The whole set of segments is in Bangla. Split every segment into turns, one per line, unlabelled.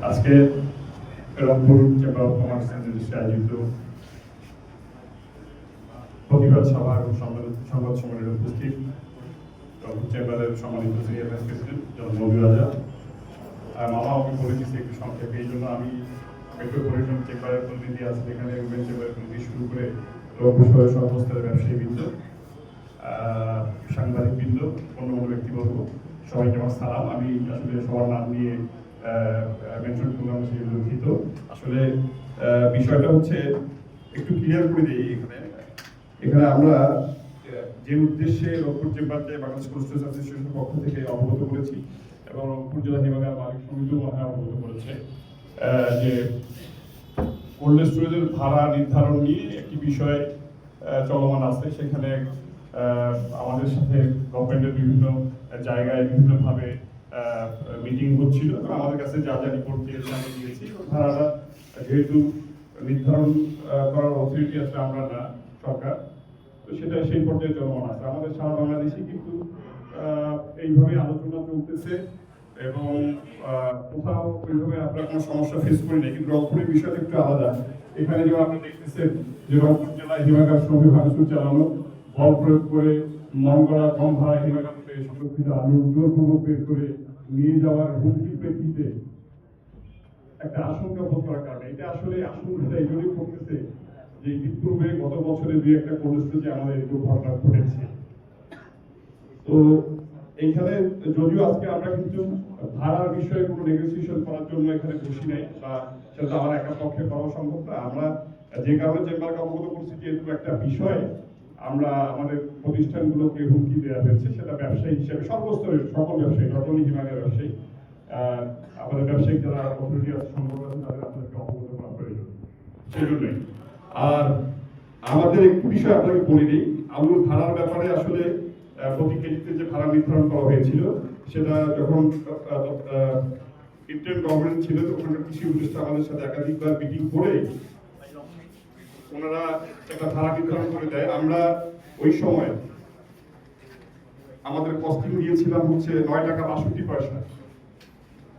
আজকে রংপুর চেম্বার অফ কমার্স আয়োজিত প্রতিবাদ সভা এবং সংবাদ সম্মেলনে উপস্থিত রংপুর চেম্বারের সম্মানিত সিনিয়র ভাইস প্রেসিডেন্ট জনাব মবির রাজা। মামা আমাকে বলে দিচ্ছে একটু সংক্ষেপে, এই জন্য আমি মেট্রোপলিটন চেম্বারের প্রতিনিধি আছে, এখানে উমেন চেম্বারের প্রতিনিধি শুরু করে রংপুর শহরের সর্বস্তরের ব্যবসায়ীবৃন্দ, সাংবাদিকবৃন্দ, অন্যান্য ব্যক্তিবর্গ, সবাইকে আমার সালাম। আমি আসলে সবার নাম নিয়ে মেনশন করলাম, সেই দুঃখিত। আসলে বিষয়টা হচ্ছে একটু ক্লিয়ার করে দিই। এখানে আমরা যে উদ্দেশ্যে রংপুর চেম্বারকে বাংলাদেশ কোস্টাল অ্যাসোসিয়েশনের পক্ষ থেকে অবগত করেছি এবং রংপুর জেলা হিমাগার মালিক সমিতিও অবগত করেছে যে কোল্ড স্টোরেজের ভাড়া নির্ধারণ নিয়ে একটি বিষয় চলমান আছে। সেখানে আমাদের সাথে গভর্নমেন্টের বিভিন্ন জায়গায় বিভিন্নভাবে মিটিং হচ্ছিল এবং আমাদের কাছে যা যা রিপোর্ট দিয়েছে আমি দিয়েছি। ভাড়াটা যেহেতু নির্ধারণ করার অথরিটি আছে আমরা না, সরকার, তো সেটা সেই পর্যায়ে চলমান আছে। আমাদের সারা বাংলাদেশে কিন্তু এইভাবে আলোচনা চলতেছে এবং কোথাও ওইভাবে আমরা কোনো সমস্যা ফেস করি না। কিন্তু রংপুরের বিষয়টা একটু আলাদা। এখানে যেমন আপনি দেখতেছেন যে রংপুর জেলায় হিমাগার শ্রমিক ভাঙচুর চালানো, বল প্রয়োগ করে মন করা কম ভাড়া হিমাগারকে সংরক্ষিত আলু জোরপূর্বক বের করে নিয়ে যাওয়ার হুমকির প্রেক্ষিতে একটা আশঙ্কা বোধ করার কারণে এটা আসলে আশঙ্কাটা এই জন্যই করতেছে যে ইতিপূর্বে গত বছরে দুই একটা কোল্ড স্টোরেজে আমাদের এরকম ঘটনা ঘটেছে। তো এইখানে যদিও আজকে আমরা কিন্তু ভাড়ার বিষয়ে কোনো নেগোসিয়েশন করার জন্য এখানে বসি নাই, বা সেটা আমার একা পক্ষে করা সম্ভব না। আমরা যে কারণে চেম্বারকে অবগত করছি যে এরকম একটা বিষয় আমরা আমাদের প্রতিষ্ঠানগুলোকে হুমকি দেওয়া হয়েছে, সেটা ব্যবসায়ী হিসেবে সর্বস্তরের সকল ব্যবসায়ী, নটনি হিমাগার ব্যবসায়ী, আমাদের ব্যবসায়িক যারা অথরিটি আছে, সংগঠন আছে, তাদের আপনাদেরকে অবগত করা প্রয়োজন। সেই জন্যই। আর আমাদের একটি বিষয় আপনাকে বলে দিই, আলুর ভাড়ার ব্যাপারে আসলে প্রতি কেজিতে যে ভাড়া নির্ধারণ করা হয়েছিল সেটা যখন ইন্টারিম গভর্নমেন্ট ছিল ওখানকার কৃষি উপদেষ্টা আমাদের সাথে একাধিকবার মিটিং করে ওনারা একটা ভাড়া নির্ধারণ করে দেয়। আমরা ওই সময় আমাদের কস্টিং দিয়েছিলাম হচ্ছে 9 টাকা 62 পয়সা।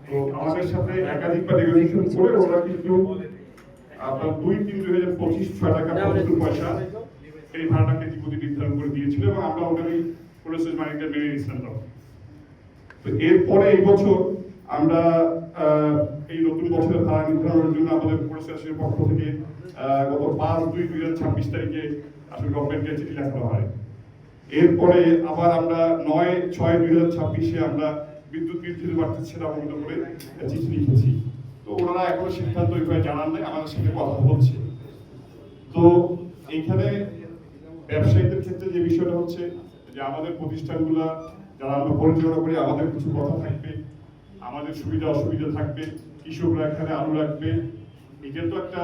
তো আমাদের সাথে একাধিকবার নেগোসিয়েশন করে ওরা কিন্তু আপনার 2-3-2025 6 টাকা 75 পয়সা এই ভাড়াটা কেজি প্রতি নির্ধারণ করে দিয়েছিল এবং আমরা ওখানে প্রসেস মাইন্ডে মেনে নিয়েছিলাম। তো এরপরে এই বছর আমরা এই নতুন বছরের ভাড়া নির্ধারণের জন্য আমাদের প্রসেসের পক্ষ থেকে গত 5-2-2026 তারিখে আসলে গভর্নমেন্টকে চিঠি লেখা হয়। এরপরে আবার আমরা 9-6-2026 আমরা বিদ্যুৎ বিল যেটা বাড়ছে সেটা অবগত করে চিঠি লিখেছি। তো ওনারা এখনো সিদ্ধান্ত ওইভাবে জানান নাই, আমাদের সাথে কথা বলছে। তো এইখানে ব্যবসায়ীদের ক্ষেত্রে যে বিষয়টা হচ্ছে যে আমাদের প্রতিষ্ঠানগুলা যারা আমরা পরিচালনা করি, আমাদের কিছু কথা থাকবে, আমাদের সুবিধা অসুবিধা থাকবে, কৃষকরা এখানে আলু রাখবে, এটা তো একটা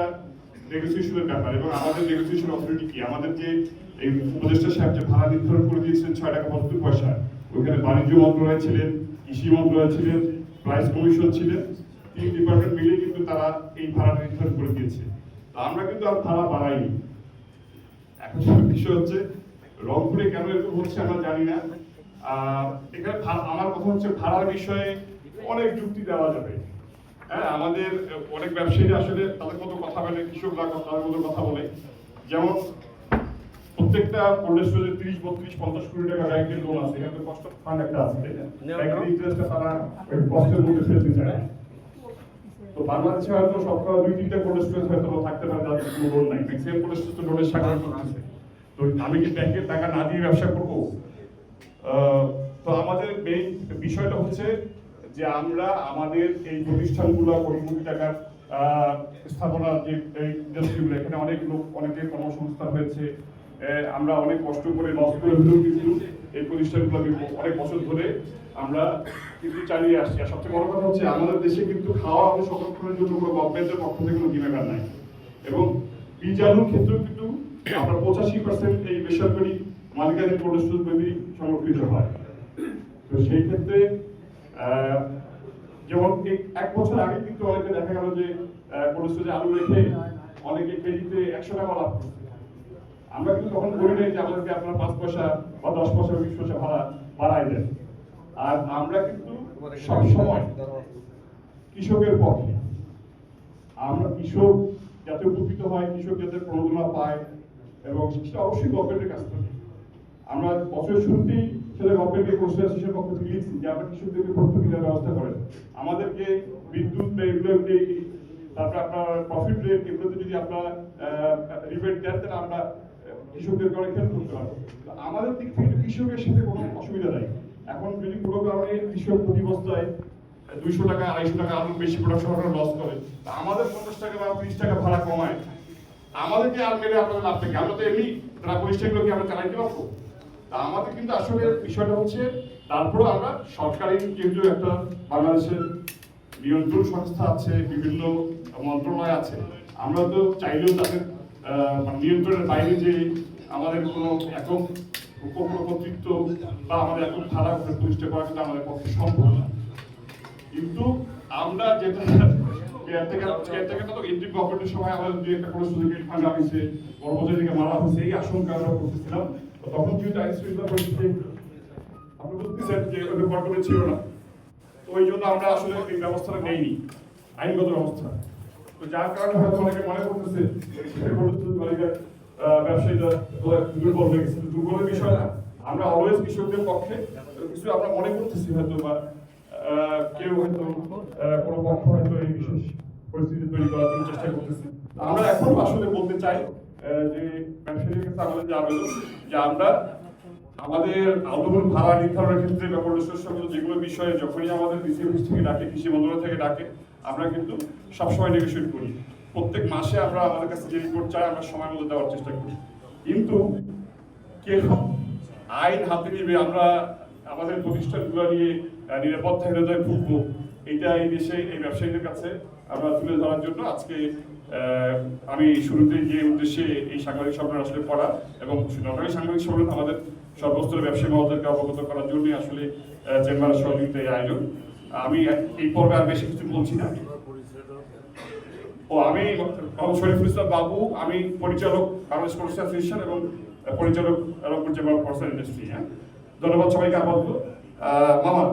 নেগোসিয়েশনের ব্যাপার। এবং আমাদের নেগোসিয়েশন অথরিটি কি, আমাদের যে এই উপদেষ্টা সাহেব যে ভাড়া নির্ধারণ করে দিয়েছিলেন 6 টাকা 75 পয়সা, ওইখানে বাণিজ্য মন্ত্রণালয় ছিলেন, কৃষি মন্ত্রণালয় ছিলেন, প্রাইস কমিশন ছিলেন, 3 ডিপার্টমেন্ট মিলে কিন্তু তারা এই ভাড়া নির্ধারণ করে দিয়েছে। তো আমরা কিন্তু আর ভাড়া বাড়াইনি। এখন বিষয় হচ্ছে রংপুরে কেন এরকম হচ্ছে আমরা জানি না। এখানে আমার কথা হচ্ছে ভাড়ার বিষয়ে অনেক যুক্তি দেওয়া যাবে। হ্যাঁ, আমাদের অনেক ব্যবসায়ী আসলে তাদের মতো কথা বলে, কৃষকরা তাদের মতো কথা বলে। যেমন প্রত্যেকটা কোল্ড স্টোরেজে 30-32-50 কোটি টাকা ব্যাংকের লোন আছে, এখানে কষ্ট ফান্ড একটা আছে, ব্যাংকের ইন্টারেস্টটা তারা ওই কষ্টের মধ্যে ফেলতে চায়। তো বাংলাদেশে হয়তো সবটা 2-3টা কোল্ড স্টোরেজ হয়তো থাকতে পারে যাদের কোনো লোন নাই, ম্যাক্সিমাম কোল্ড স্টোরেজ তো লোনের শাখা করতেছে। তো আমি কি ব্যাংকের টাকা না দিয়ে ব্যবসা করব? তো আমাদের মেইন বিষয়টা হচ্ছে যে আমরা আমাদের এই প্রতিষ্ঠানগুলো কোটি কোটি টাকার স্থাপনা যে ইন্ডাস্ট্রিগুলো, এখানে অনেক লোক, অনেকের কর্মসংস্থান হয়েছে। আমরা অনেক কষ্ট করে লস করে হলেও কিন্তু এই প্রতিষ্ঠানগুলো অনেক বছর ধরে আমরা কিন্তু চালিয়ে আসছি। আর সবচেয়ে বড় কথা হচ্ছে আমাদের দেশে কিন্তু খাওয়া আলু সংরক্ষণের জন্য কোনো গভর্নমেন্টের পক্ষ থেকে কোনো হিমাগার নাই। এবং বীজ আলুর ক্ষেত্রেও কিন্তু আমরা 85% এই বেসরকারি মালিকানাধীন কোল্ড স্টোরেজ সংরক্ষিত হয়। তো সেই ক্ষেত্রে যেমন 1 বছর আগে কিন্তু অনেকে দেখা গেল যে কোল্ড স্টোরেজে আলু রেখে অনেকে কেজিতে 100 টাকা লাভ করছে। আমরা কিন্তু তখন বলি নাই যে আমাদেরকে আপনারা 5 পয়সা বা 10 পয়সা 20 পয়সা ভাড়া বাড়াই দেন। আর আমরা কিন্তু সব সময় কৃষকের পক্ষে। আমরা কৃষক যাতে উপকৃত হয়, কৃষক যাতে প্রণোদনা পায়, এবং সেটা অবশ্যই গভর্নমেন্টের কাছ থেকে। আমরা বছরের শুরুতেই সেটা গভর্নমেন্টকে কনস্টিটিউশন পক্ষ থেকে লিখছি যে আমরা কৃষকদেরকে ভর্তুকি দেওয়ার ব্যবস্থা করেন, আমাদেরকে বিদ্যুৎ রেগুলারিটি, তারপরে আপনার প্রফিট রেট, এগুলোতে যদি আপনারা রিবেট দেন তাহলে আমরা কৃষকদেরকে অনেক হেল্প করতে পারবো। আমাদের দিক থেকে কৃষকের সাথে কোনো অসুবিধা নাই। এখন যদি কোনো কারণে কৃষক প্রতি বস্তায় 200 টাকা 250 টাকা আলু বেশি প্রোডাকশন করে লস করে, তা আমাদের 50 টাকা বা 30 টাকা ভাড়া কমায়, আমাদেরকে আর মেরে আপনাদের লাভ থেকে আমরা তো এমনি তারা 50 টাকাগুলোকে আমরা চালাইতে পারবো। তা আমাদের কিন্তু আসলে বিষয়টা হচ্ছে, তারপরে আমরা সরকারি যেহেতু একটা বাংলাদেশের নিয়ন্ত্রণ সংস্থা আছে, বিভিন্ন মন্ত্রণালয় আছে, আমরা তো চাইলেও তাদের নিয়ন্ত্রণের বাইরে যে আমাদের কোনো একক কর্তৃত্ব বা আমাদের একক ধারা প্রতিষ্ঠা করা কিন্তু আমাদের পক্ষে সম্ভব না। কিন্তু আমরা যেটা কেয়ারটেকার তো ইন্টারিম গভর্নমেন্টের সময় আমাদের দুই একটা কোনো সুযোগের ভাঙা হয়েছে, কর্মচারীকে মারা হয়েছে, এই আশঙ্কা আমরা করতেছিলাম। তখন যেহেতু আইন শৃঙ্খলা পরিস্থিতি আপনি বলতেছেন যে ওই গভর্নমেন্ট ছিল না, তো ওই জন্য আমরা আসলে এই ব্যবস্থাটা নেইনি, আইনগত ব্যবস্থা। তো যার কারণে হয়তো অনেকে মনে করতেছে ব্যবসায়ীরা দুর্বল হয়ে গেছে। দুর্বলের বিষয় না, আমরা অলওয়েজ কৃষকদের পক্ষে। কিছু আমরা মনে করতেছি হয়তো বা কেউ হয়তো কোনো পক্ষ হয়তো এই বিশেষ পরিস্থিতি তৈরি করার জন্য চেষ্টা করতেছে। আমরা এখন আসলে বলতে চাই যে ব্যবসায়ীদের কাছে আমাদের যে আবেদন, যে আমরা আমাদের আন্দোলন ভাড়া নির্ধারণের ক্ষেত্রে বা পরিবেশের সঙ্গে যেগুলো বিষয়ে যখনই আমাদের ডিসি অফিস থেকে ডাকে, কৃষি মন্ত্রণালয় থেকে ডাকে, আমরা কিন্তু সবসময় নেগোশিয়েট করি। প্রত্যেক মাসে আমরা আমাদের কাছে যে রিপোর্ট চাই আমরা সময় মতো দেওয়ার চেষ্টা করি। কিন্তু কেউ আইন হাতে নিবে, আমরা আমাদের প্রতিষ্ঠানগুলো নিয়ে নিরাপত্তাহীনতায় ভুগবো, এটা এই দেশে এই ব্যবসায়ীদের কাছে আমরা তুলে ধরার জন্য আজকে আমি শুরুতে যে উদ্দেশ্যে এই সাংবাদিক সম্মেলন আসলে করা, এবং সরকারি সাংবাদিক সম্মেলন আমাদের সর্বস্তরের ব্যবসায়ী মহলদেরকে অবগত করার জন্যই আসলে চেম্বারের সহযোগিতা এই আয়োজন। আমি এই পর্বে আর বেশি কিছু বলছি না। আমি শরীফুল ইসলাম বাবু, আমি পরিচালক বাংলাদেশ কমার্স অ্যাসোসিয়েশন এবং পরিচালক Rangpur chamber of commerce industry. ধন্যবাদ সবাইকে আপাতত। মামা